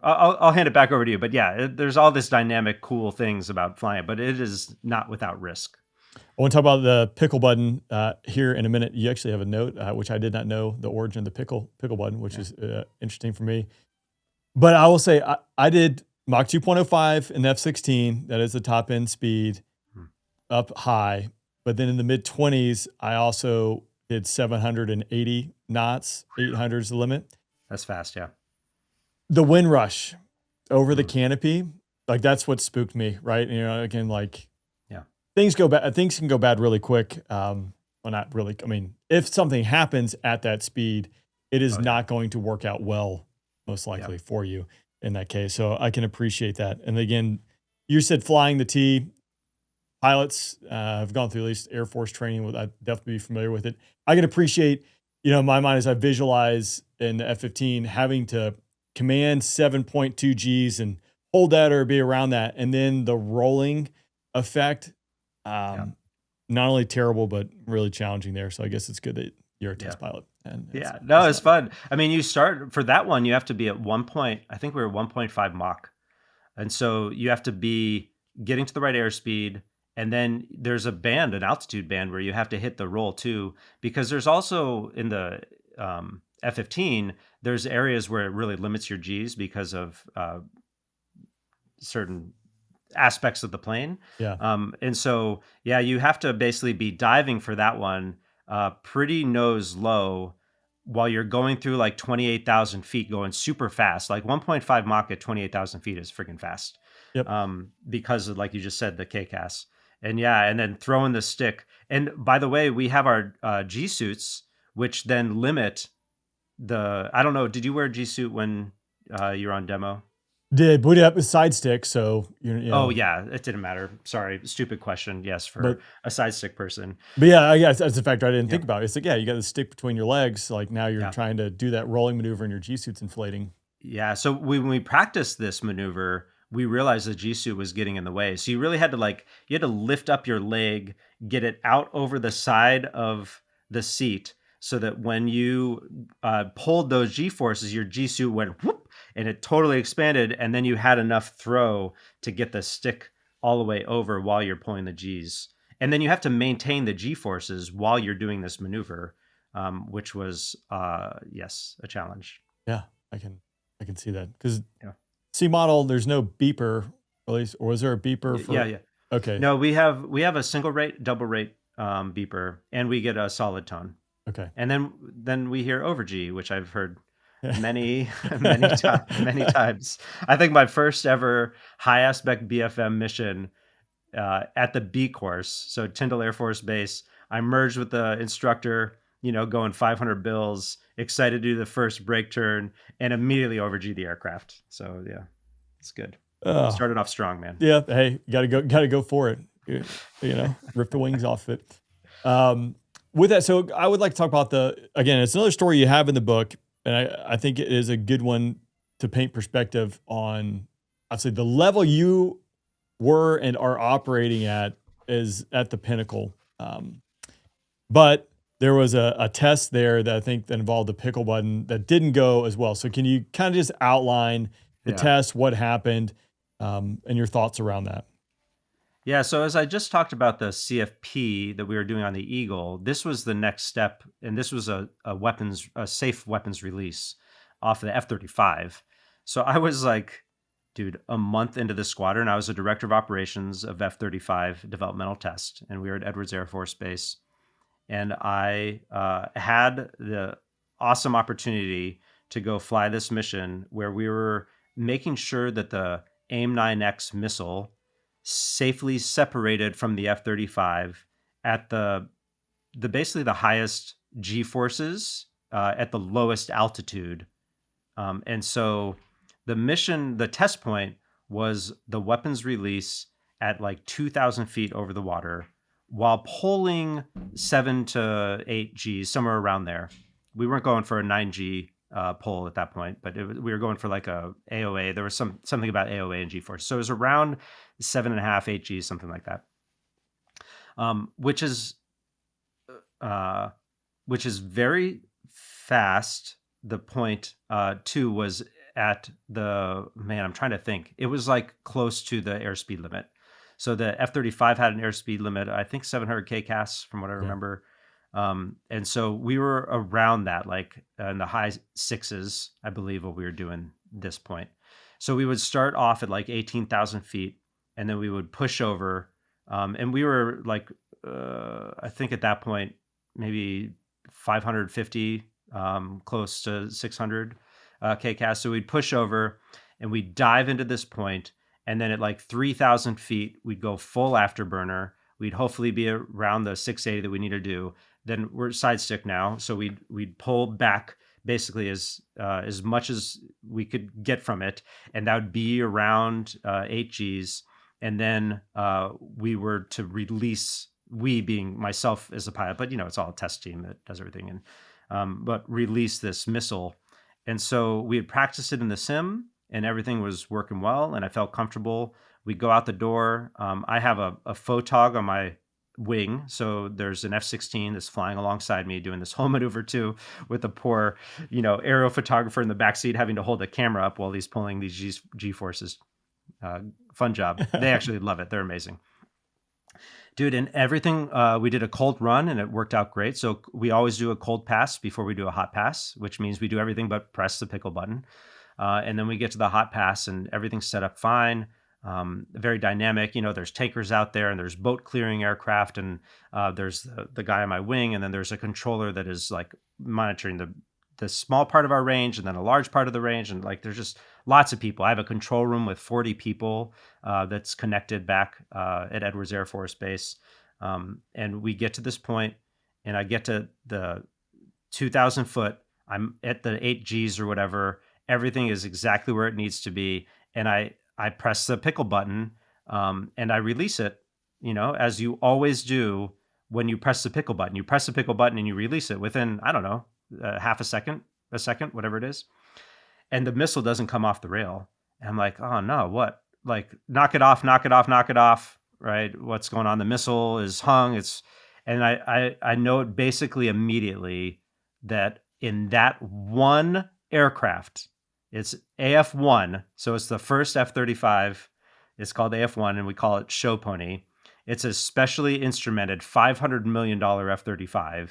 I'll hand it back over to you. But yeah, there's all this dynamic, cool things about flying, but it is not without risk. I want to talk about the pickle button here in a minute. You actually have a note, which I did not know the origin of the pickle button, which Yeah. is interesting for me. But I will say I did Mach 2.05 in the F-16. That is the top end speed Hmm. up high. But then in the mid 20s, I also did 780 knots. 800 is the limit. That's fast. Yeah. The wind rush over the Hmm. canopy, like that's what spooked me, right? Again, like Yeah. things go bad. Things can go bad really quick. Well, not really. I mean, if something happens at that speed, it is Oh yeah. not going to work out well, most Yeah. likely for you in that case. So I can appreciate that. And again, you said flying the T. Pilots have gone through at least Air Force training. I'd definitely be familiar with it. I can appreciate, in my mind as I visualize in the F-15 having to command 7.2 Gs and hold that or be around that, and then the rolling effect. Yeah. Not only terrible, but really challenging there. So I guess it's good that you're a Yeah. test pilot and Yeah. No, it's it's not. fun. I mean, you start for that one, you have to be at 1 point. I think we were 1.5 Mach. And so you have to be getting to the right airspeed. And then there's an altitude band where you have to hit the roll too, because there's also in the F-15, there's areas where it really limits your Gs because of certain aspects of the plane. Yeah. And so, yeah, you have to basically be diving for that one pretty nose low while you're going through like 28,000 feet going super fast. Like 1.5 Mach at 28,000 feet is freaking fast Yep. because of, like you just said, the KCAS. And yeah, and then throwing the stick. And by the way, we have our G suits, which then limit the. I don't know. Did you wear a G suit when you were on demo? Did boot it up with side stick, so you Oh know, yeah, it didn't matter. Sorry, stupid question. Yes, for but a side stick person. yeah, I guess that's a factor I didn't Yeah, think about. It's like, yeah, you got the stick between your legs, like now you're yeah. trying to do that rolling maneuver and your G suit's inflating. Yeah. So when we practiced this maneuver, we realized the G suit was getting in the way. So you really had to you had to lift up your leg, get it out over the side of the seat, so that when you pulled those G forces, your G suit went whoop, and it totally expanded, and then you had enough throw to get the stick all the way over while you're pulling the G's. And then you have to maintain the G forces while you're doing this maneuver, which was yes, a challenge. Yeah, I can I can see that because Yeah. C model, there's no beeper, at least, or was there a beeper Yeah, for? yeah. Okay, No, we have a single rate, double rate beeper, and we get a solid tone. okay. And then we hear over G, which I've heard many many times. I think my first ever high aspect BFM mission at the B course, so Tyndall Air Force Base, I merged with the instructor, going 500 bills, excited to do the first brake turn, and immediately over G the aircraft. So yeah, it's good. Oh, Started off strong, man. yeah. Hey, got to go for it. Rip the wings off it. Um, with that, so I would like to talk about again, it's another story you have in the book, and I think it is a good one to paint perspective on, I'd say, the level you were and are operating at is at the pinnacle. But there was a test there that I think that involved the pickle button that didn't go as well. So can you kind of just outline the Yeah. test, what happened, and your thoughts around that? Yeah, so as I just talked about the CFP that we were doing on the Eagle, this was the next step, and this was a safe weapons release off the F-35. So I was like, dude, a month into the squadron, I was a director of operations of F-35 developmental test, and we were at Edwards Air Force Base, and I had the awesome opportunity to go fly this mission where we were making sure that the AIM-9X missile safely separated from the F-35 at the basically the highest G forces at the lowest altitude. And so the test point was the weapons release at like 2,000 feet over the water while pulling 7 to 8 Gs, somewhere around there. We weren't going for a 9G pull at that point, but we were going for like a AOA. There was something about AOA and G force. So it was around 7.5, 8Gs, something like that. Which is very fast. The point two was at I'm trying to think. It was like close to the airspeed limit. So the F-35 had an airspeed limit, I think 700 kcas from what I Yeah. remember. And so we were around that, like in the high sixes, I believe, what we were doing this point. So we would start off at like 18,000 feet, and then we would push over. And we were like, I think at that point, maybe 550, close to 600 kcas. So we'd push over and we'd dive into this point, and then at like 3,000 feet, we'd go full afterburner. We'd hopefully be around the 680 that we need to do. Then we're side stick now, so we'd pull back basically as much as we could get from it, and that would be around 8 Gs. And then we were to release, we being myself as a pilot, but it's all a test team that does everything, and but release this missile. And so we had practiced it in the sim, and everything was working well, and I felt comfortable. We go out the door. I have a photog on my wing, so there's an F-16 that's flying alongside me doing this whole maneuver too, with a poor, aero photographer in the backseat having to hold the camera up while he's pulling these G forces. Fun job. They actually love it. They're amazing. Dude, and everything, we did a cold run and it worked out great. So we always do a cold pass before we do a hot pass, which means we do everything but press the pickle button. And then we get to the hot pass and everything's set up fine. Very dynamic. There's tankers out there and there's boat clearing aircraft, and there's the guy on my wing, and then there's a controller that is like monitoring the small part of our range and then a large part of the range, and like there's just lots of people. I have a control room with 40 people that's connected back at Edwards Air Force Base, and we get to this point, and I get to the 2,000 foot. I'm at the 8 Gs or whatever. Everything is exactly where it needs to be, and I press the pickle button, and I release it. You know, as you always do when you press the pickle button. You press the pickle button and you release it within, I don't know, half a second, whatever it is. And the missile doesn't come off the rail. And I'm like, oh no, what? Like, knock it off, knock it off, knock it off. Right? What's going on? The missile is hung. And I know basically immediately that in that one aircraft, it's AF1. So it's the first F-35. It's called AF1, and we call it Show Pony. It's a specially instrumented $500 million F-35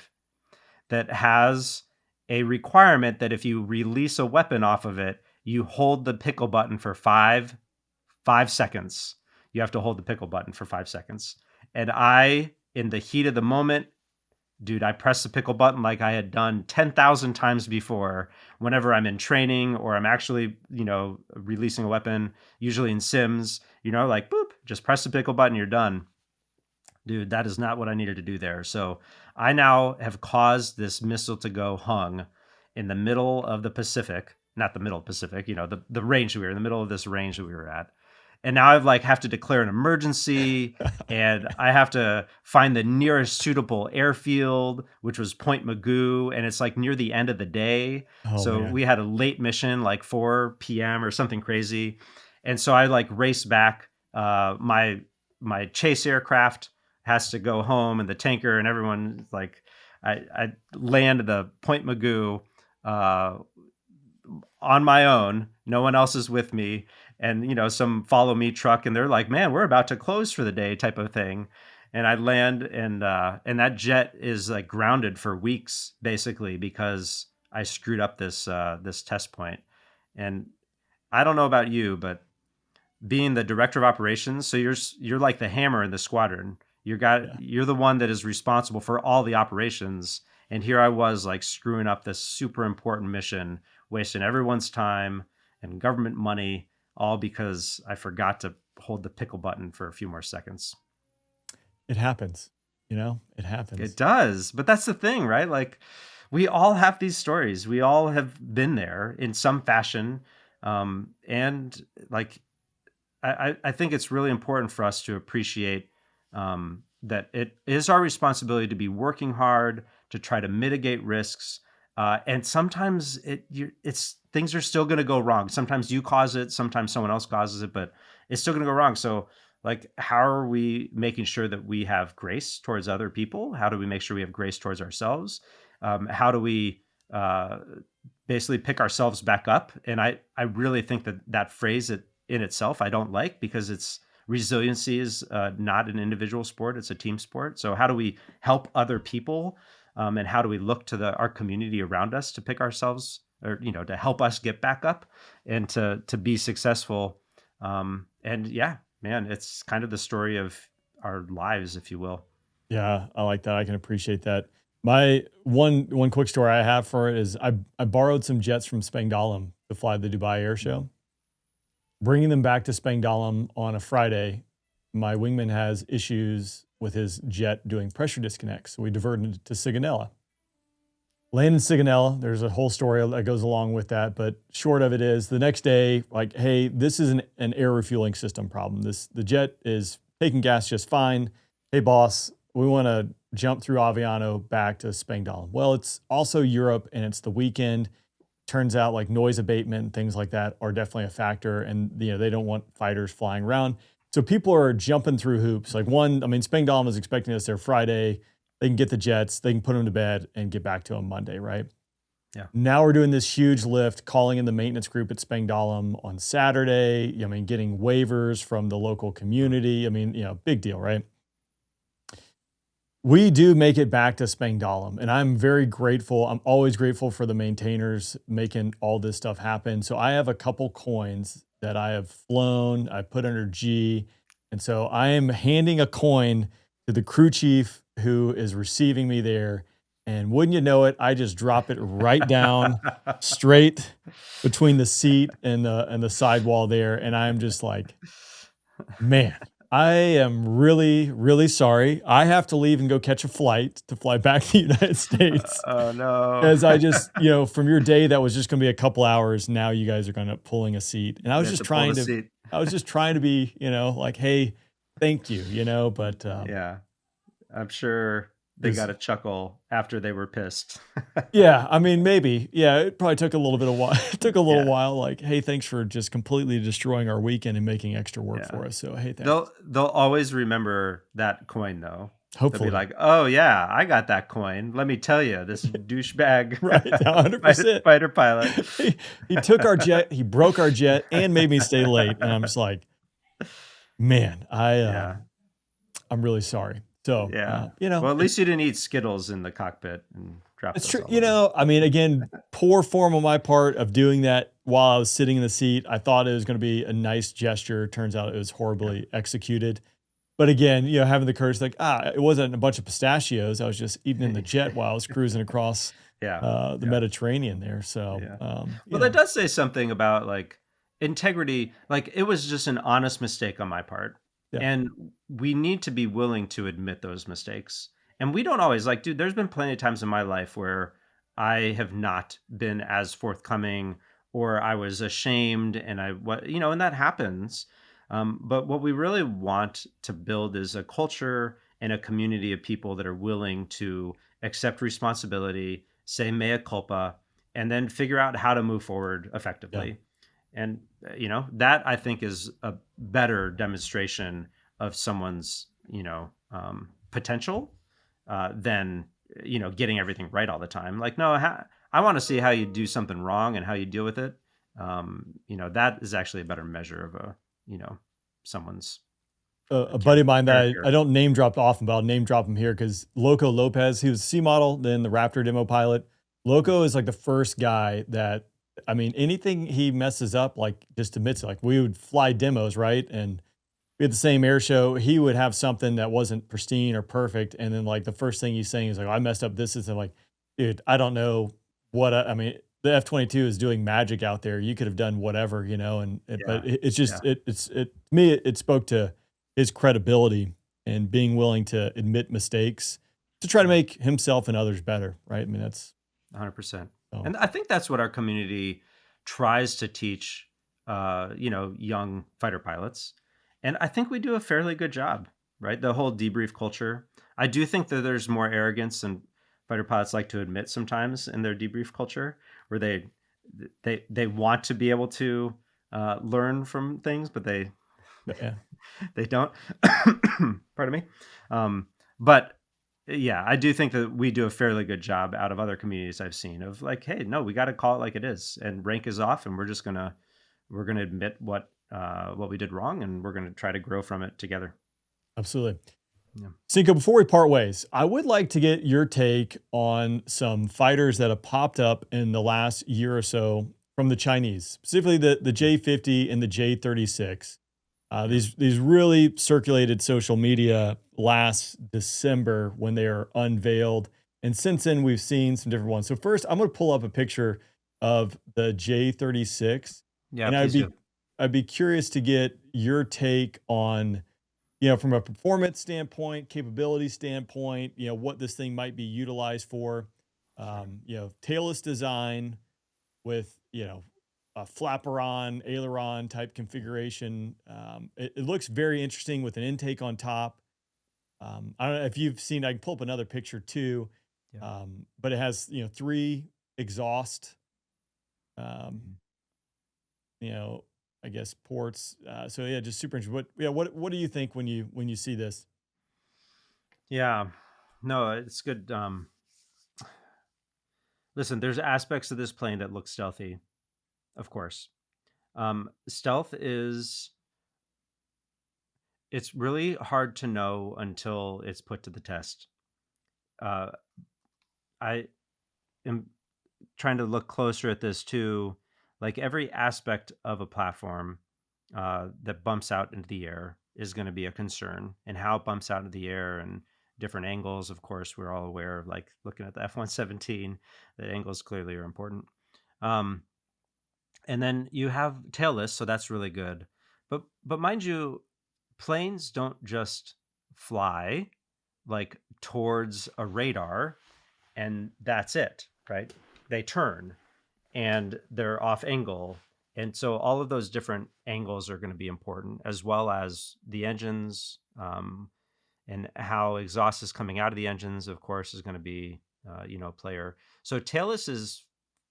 that has a requirement that if you release a weapon off of it, you hold the pickle button for five seconds. You have to hold the pickle button for 5 seconds. And I, in the heat of the moment, dude, I press the pickle button like I had done 10,000 times before whenever I'm in training or I'm actually, releasing a weapon, usually in sims, like boop, just press the pickle button, you're done. Dude, that is not what I needed to do there. So I now have caused this missile to go hung in the middle of the Pacific, not the middle Pacific, the range we were in the middle of this range that we were at. And now I've have to declare an emergency and I have to find the nearest suitable airfield, which was Point Magoo. And it's near the end of the day. Oh, so man. we had a late mission, 4 p.m. or something crazy. And so I race back. My chase aircraft has to go home and the tanker and everyone I land the Point Magoo on my own. No one else is with me. And, some follow me truck and they're like, man, we're about to close for the day type of thing. And I land and that jet is grounded for weeks basically because I screwed up this test point. And I don't know about you, but being the director of operations, so you're like the hammer in the squadron. You're the one that is responsible for all the operations. And here I was screwing up this super important mission, wasting everyone's time and government money, all because I forgot to hold the pickle button for a few more seconds. It happens. It happens. It does. But that's the thing, right? We all have these stories. We all have been there in some fashion. And I think it's really important for us to appreciate that it is our responsibility to be working hard to try to mitigate risks. And sometimes it's things are still going to go wrong. Sometimes you cause it, sometimes someone else causes it, but it's still going to go wrong. So how are we making sure that we have grace towards other people? How do we make sure we have grace towards ourselves? How do we basically pick ourselves back up? And I really think that phrase in itself, I don't like, because resiliency is not an individual sport. It's a team sport. So how do we help other people? And how do we look to our community around us to pick ourselves or, to help us get back up and to be successful? And yeah, man, it's kind of the story of our lives, if you will. Yeah, I like that. I can appreciate that. My one quick story I have for it is I borrowed some jets from Spangdahlem to fly the Dubai Air Show. Bringing them back to Spangdahlem on a Friday, my wingman has issues with his jet doing pressure disconnects. So we diverted to Sigonella. Land in Sigonella, there's a whole story that goes along with that, but short of it is the next day, hey, this is an air refueling system problem. The jet is taking gas just fine. Hey, boss, we want to jump through Aviano back to Spangdahlem. Well, it's also Europe and it's the weekend. Turns out noise abatement and things like that are definitely a factor, and they don't want fighters flying around. So people are jumping through hoops. Spangdahlem is expecting us there Friday. They can get the jets, they can put them to bed and get back to them Monday, right? Yeah. Now we're doing this huge lift, calling in the maintenance group at Spangdahlem on Saturday. Getting waivers from the local community. Big deal, right? We do make it back to Spangdahlem, and I'm very grateful. I'm always grateful for the maintainers making all this stuff happen. So I have a couple coins that I have flown, I put under G. And so I am handing a coin to the crew chief who is receiving me there. And wouldn't you know it, I just drop it right down straight between the seat and the sidewall there, and I'm just like, man, I am really, really sorry. I have to leave and go catch a flight to fly back to the United States. Oh no. As I just, from your day that was just gonna be a couple hours, now you guys are gonna pulling a seat. And You have to pull the seat. I was just trying to be, like, hey, thank you, but Yeah. I'm sure they is got a chuckle after they were pissed. yeah, I mean, maybe. Yeah, it probably took a little bit of while. It took a little Yeah. while, like, hey, thanks for just completely destroying our weekend and making extra work Yeah. for us. So hey, thanks. They'll always remember that coin though. They'll be Hopefully. like, "Oh yeah, I got that coin. Let me tell you, this douchebag Right. fighter 100%. fighter pilot." He took our jet, he broke our jet and made me stay late. And I'm just like, man, Yeah. I'm really sorry. So, Yeah. Well, at it, least you didn't eat Skittles in the cockpit and drop it's those true. all over. I mean, again, poor form on my part of doing that while I was sitting in the seat. I thought it was going to be a nice gesture. Turns out it was Yeah. horribly executed. But again, having the courage, like, it wasn't a bunch of pistachios. I was just eating in the jet while I was cruising across Yeah. the Yeah. Mediterranean there. So, Yeah. Well, that know, does say something about like integrity. Like it was just an honest mistake on my part. yeah, And we need to be willing to admit those mistakes. And we don't always like, dude, there's been plenty of times in my life where I have not been as forthcoming or I was ashamed and and that happens. But what we really want to build is a culture and a community of people that are willing to accept responsibility, say mea culpa, and then figure out how to move forward yeah, effectively. And that I think is a better demonstration of someone's potential than getting everything right all the time. Like no, I want to see how you do something wrong and how you deal with it. That is actually a better measure of someone's a buddy of mine that I character. don't name drop often, but I'll name drop him here because Loco Lopez, he was a C model, then the Raptor demo pilot. Loco is like the first guy that, I mean, anything he messes up, like just admits it. Like we would fly demos, right? And we had the same air show. He would have something that wasn't pristine or perfect. And then like the first thing he's saying is like, I messed up this. I'm like, dude, I don't know what, I mean, the F-22 is doing magic out there. You could have done whatever, Yeah, but it's just, yeah, to me, it spoke to his credibility and being willing to admit mistakes to try to yeah. make himself and others better. Right. I mean, that's, 100%. so And I think that's what our community tries to teach, young fighter pilots. And I think we do a fairly good job, right? The whole debrief culture. I do think that there's more arrogance than fighter pilots like to admit sometimes in their debrief culture, where they want to be able to learn from things, but they yeah, they don't. Pardon me. But yeah, I do think that we do a fairly good job out of other communities I've seen of like, hey, no, we got to call it like it is, and rank is off, and we're gonna admit what we did wrong, and we're gonna try to grow from it together. absolutely. Yeah. Cinco, before we part ways, I would like to get your take on some fighters that have popped up in the last year or so from the Chinese, specifically the J-50 and the J-36. Yeah. These really circulated social media last December when they are unveiled, and since then we've seen some different ones. So first, I'm going to pull up a picture of the J-36, Yeah. and Please do. I'd be curious to get your take on from a performance standpoint, capability standpoint, what this thing might be utilized for. Tailless design with, a flaperon, aileron type configuration. It looks very interesting with an intake on top. I don't know if you've seen, I can pull up another picture too. Yeah. But it has, three exhaust, um, Mhm. you know, I guess ports. So yeah, just super interesting. What do you think when you see this? Yeah. No, it's good. Listen, there's aspects of this plane that look stealthy, of course. Stealth is it's really hard to know until it's put to the test. Uh, I am trying to look closer at this too. Like every aspect of a platform that bumps out into the air is going to be a concern, and how it bumps out into the air and different angles. Of course, we're all aware of like looking at the F-117, that angles clearly are important. Um, and then you have tailless, so that's really good. But mind you, planes don't just fly like towards a radar and that's it, right? They turn and they're off angle. And so all of those different angles are going to be important, as well as the engines, and how exhaust is coming out of the engines, of course, is going to be, a player. So tailless is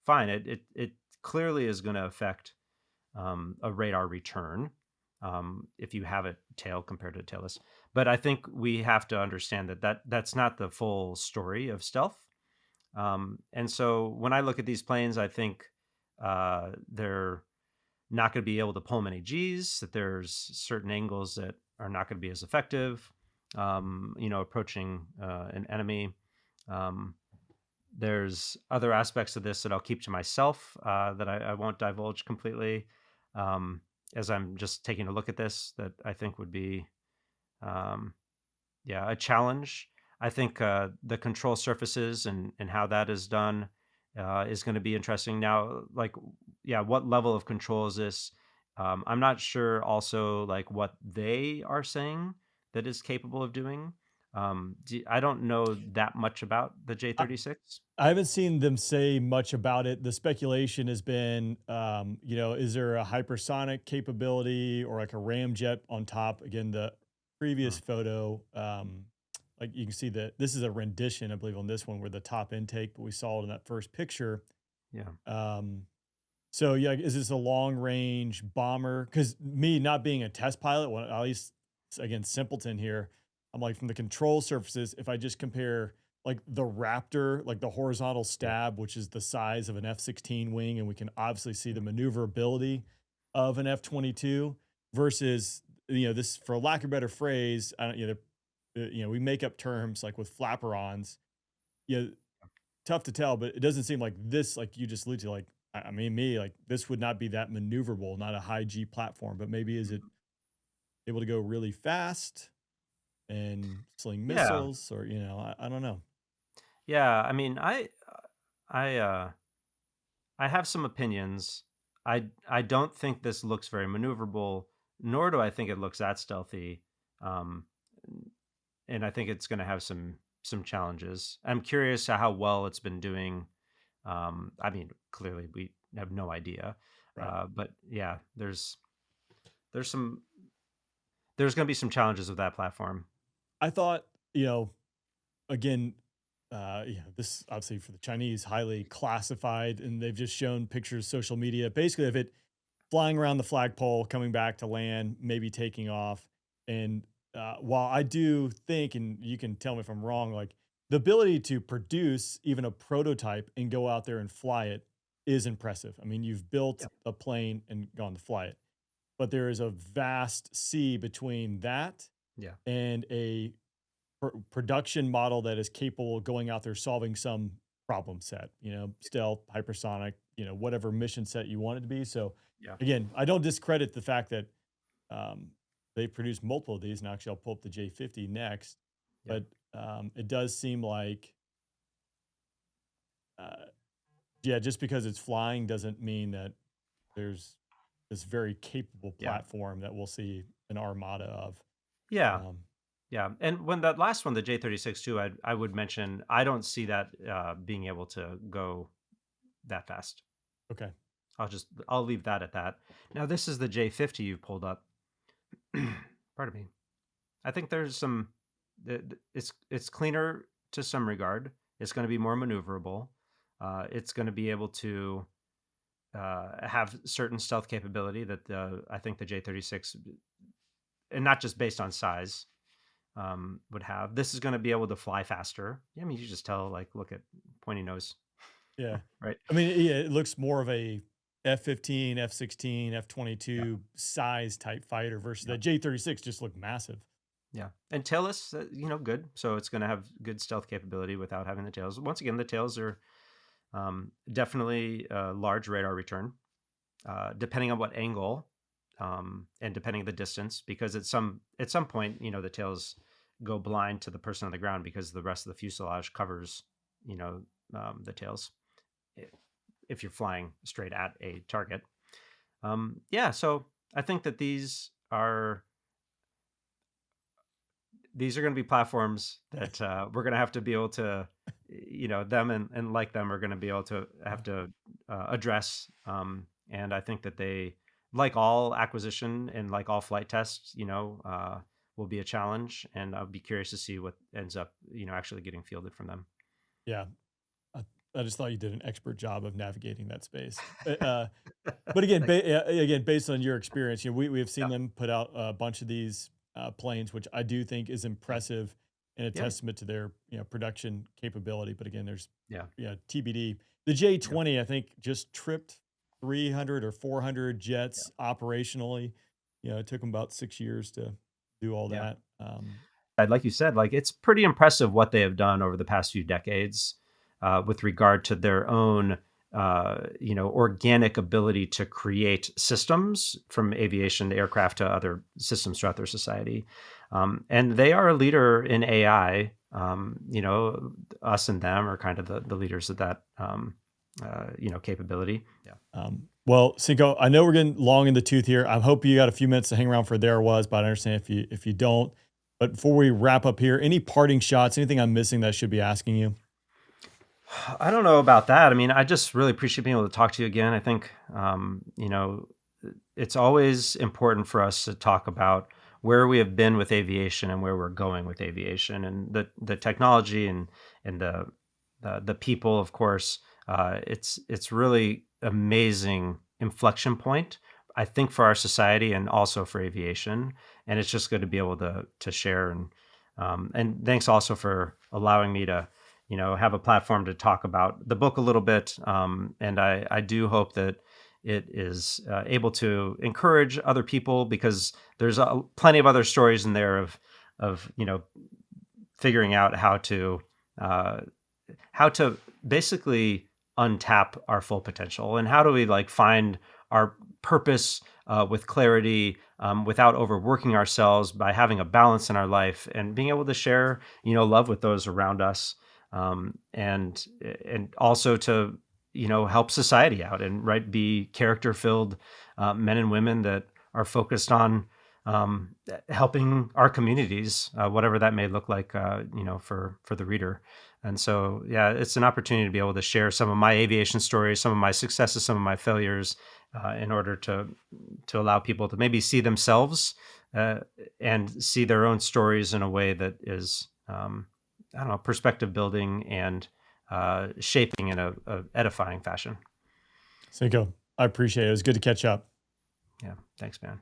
fine. It clearly is going to affect a radar return if you have a tail compared to a tailless. But I think we have to understand that's not the full story of stealth. And so when I look at these planes, I think they're not going to be able to pull many G's, that there's certain angles that are not going to be as effective, approaching an enemy. Um, there's other aspects of this that I'll keep to myself that I won't divulge completely as I'm just taking a look at this that I think would be um, yeah, a challenge. I think the control surfaces and how that is done is going to be interesting. Now, like, yeah, what level of control is this? I'm not sure. Also, like what they are saying that is capable of doing. I don't know that much about the J-36. I haven't seen them say much about it. The speculation has been, is there a hypersonic capability or like a ramjet on top? Again, the previous Hmm, photo, like you can see that this is a rendition, I believe, on this one where the top intake, but we saw it in that first picture. yeah, Um, so yeah, is this a long range bomber? Because me not being a test pilot, well, at least again simpleton here, I'm like from the control surfaces. If I just compare like the Raptor, like the horizontal yeah, stab, which is the size of an F-16 wing, and we can obviously see the maneuverability of an F-22 versus this, for lack of a better phrase, I don't we make up terms like with flaperons. Yeah, tough to tell, but it doesn't seem like this, like you just alluded to, like, I mean, me, like this would not be that maneuverable, not a high G platform, but maybe is it able to go really fast and sling yeah, missiles or, I don't know. yeah. I mean, I I have some opinions. I don't think this looks very maneuverable, nor do I think it looks that stealthy. Um, and I think it's going to have some challenges. I'm curious how well it's been doing. I mean, clearly we have no idea, Right. but yeah, there's some there's going to be some challenges with that platform. I thought, again, this obviously for the Chinese, highly classified, and they've just shown pictures, social media, basically of it flying around the flagpole, coming back to land, maybe taking off. And while I do think, and you can tell me if I'm wrong, like the ability to produce even a prototype and go out there and fly it is impressive. I mean, you've built Yeah, a plane and gone to fly it, but there is a vast sea between that yeah, and a production model that is capable of going out there solving some problem set, stealth, hypersonic, whatever mission set you want it to be. So yeah, again, I don't discredit the fact that they produced multiple of these, and actually I'll pull up the J50 next, yeah, but it does seem like, uh, yeah, just because it's flying doesn't mean that there's this very capable yeah, platform that we'll see an armada of. yeah. Um, Yeah, and when that last one, the J-36 too, I would mention I don't see that being able to go that fast. okay. I'll leave that at that. Now this is the J50 you've pulled up. Pardon me. I think there's some. It's cleaner to some regard. It's going to be more maneuverable. It's going to be able to have certain stealth capability that I think the J-36, and not just based on size, would have. This is going to be able to fly faster. Yeah, I mean, you just tell, like, look at pointy nose, Yeah. right? I mean, yeah, it looks more of a F-15, F-16, Yeah, F-22 size type fighter versus yeah, the J-36 just looked massive. yeah. And tailless, good. So it's going to have good stealth capability without having the tails. Once again, the tails are definitely a large radar return, depending on what angle and depending on the distance, because at some point, the tails go blind to the person on the ground because the rest of the fuselage covers, you know, the tails if you're flying straight at a target. Yeah, so I think that these are going to be platforms that we're going to have to be able to, them and like them are going to be able to have to address. And I think that they, like all acquisition and like all flight tests, will be a challenge. And I'll be curious to see what ends up, actually getting fielded from them. Yeah. I, I just thought you did an expert job of navigating that space. But again, Thanks. again, based on your experience, we have seen Yeah. them put out a bunch of these planes, which I do think is impressive and a Yeah. testament to their production capability. But again, there's Yeah. TBD. The Yeah. J-20, I think, just tripped 300 or 400 Yeah. jets operationally. It took them about 6 years to do all Yeah. that. Like you said, like it's pretty impressive what they have done over the past few decades with regard to their own, organic ability to create systems from aviation to aircraft to other systems throughout their society. And they are a leader in AI. Us and them are kind of the leaders of that, capability. Yeah. Well, Cinco, I know we're getting long in the tooth here. I hope you got a few minutes to hang around for There Was, but I understand if you don't. But before we wrap up here, any parting shots, anything I'm missing that I should be asking you? I don't know about that. I mean, I just really appreciate being able to talk to you again. I think, it's always important for us to talk about where we have been with aviation and where we're going with aviation and the technology and the people, of course. It's really amazing inflection point, I think, for our society and also for aviation. And it's just good to be able to share and thanks also for allowing me to have a platform to talk about the book a little bit. And I do hope that it is able to encourage other people because there's plenty of other stories in there of figuring out uh, how to basically untap our full potential and how do we like find our purpose with clarity without overworking ourselves by having a balance in our life and being able to share love with those around us, and also to help society out and be character filled men and women that are focused on helping our communities, whatever that may look like, for the reader. And so, yeah, it's an opportunity to be able to share some of my aviation stories, some of my successes, some of my failures, in order to allow people to maybe see themselves uh, and see their own stories in a way that is, I don't know, perspective building and shaping in a edifying fashion. Cinco, I appreciate it. It was good to catch up. Yeah, thanks, man.